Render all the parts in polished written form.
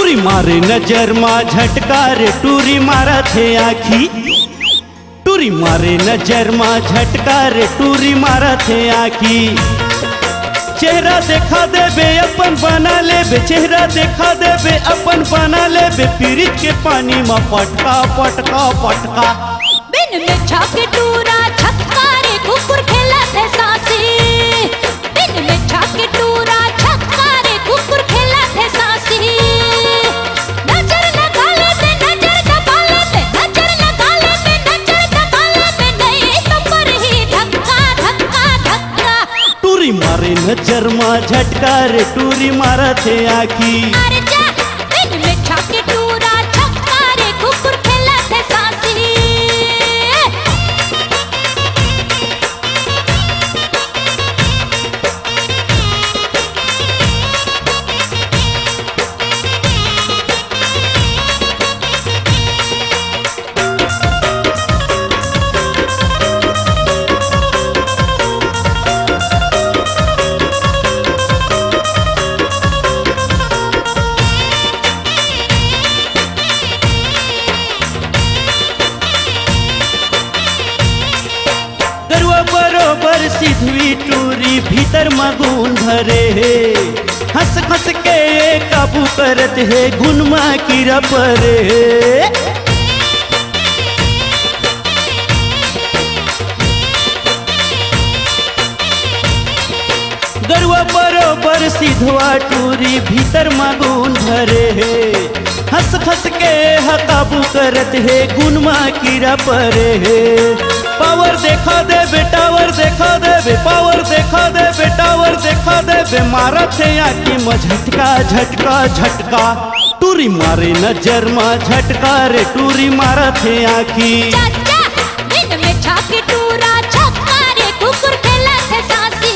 टूरी मारे नजर मा झटका रे टूरी मारा थे आखी। टूरी मारे नजर मा झटका रे टूरी मारा थे आखी। चेहरा देखा देबे अपन बना लेबे, चेहरा देखा देबे अपन बना लेबे। पीरित के पानी मा पटका पटका पटका। बिन में छाके टूरा छक्का रे कुकुर खेला थे सासी। बिन में छाके टूरा छक्का रे कुकुर खेला थे सासी। नजर लगा लेते नजर दबा लेते, नजर लगा लेते नजर दबा लेते। नहीं तो पर ही धक्का धक्का धक्का। टूरी मारे नजर मा झटका रे टूरी मारा थे आखी। अरे जा बिन में छाके टूरा छक्का रे कुकुर खेला थे सासी। बरोबर सिधवी टूरी भीतर मगुन भरे है। हंस हंस के काबू करत है गुनमा की रपरे। गरुआ बरोबर सिधवा टूरी भीतर मगुन भरे है। हंस हंस के काबू करत है गुनमा की रपरे है। पावर देखा दे बेटावर देखा दे बे, पावर देखा दे बेटावर देखा दे बे। मारा थे आखी में झटका झटका झटका। टूरी मारे नजर मा झटका रे टूरी मारा थे आखी। चाचा बिन में छाके टूरा छक्का रे कुकुर खेला थे सासी।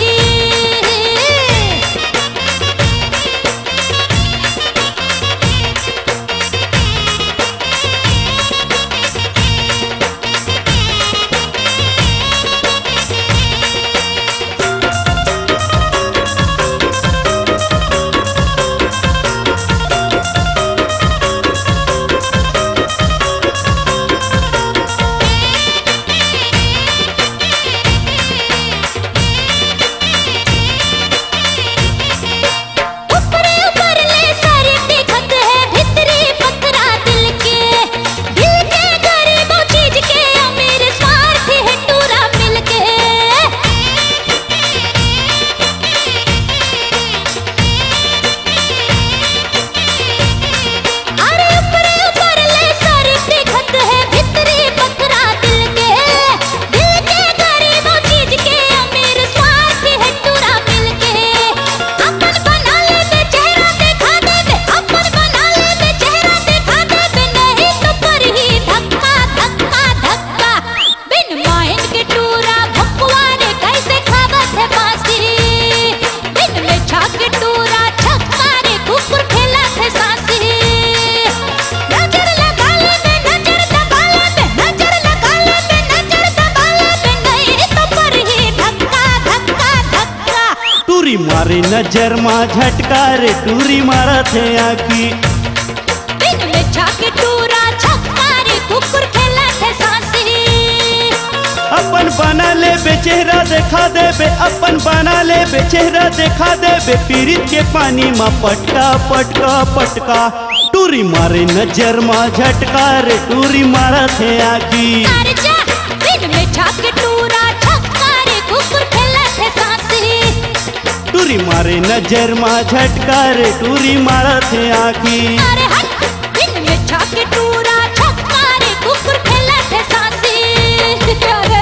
टूरी मारे नजर मा झटका रे टूरी मारा थे आखी। बिन में छाके टूरा छक्का रे कुकुर खेला थे सासी। अपन बना ले बे चेहरा देखा दे बे, अपन बना ले बे चेहरा देखा दे बे। पीरित के पानी मा पटका पटका पटका। टूरी मारे नजर मा झटका रे टूरी मारा थे आखी। अरे जा बिन में छाके टूरा छक्का रे कुकुर खेला थे सासी। टूरी मारे नजर मा झटका रे टूरी मारा थे आखी। अरे हट बिन में छाके टूरा छक्का रे कुकुर खेला थे सासी। अरे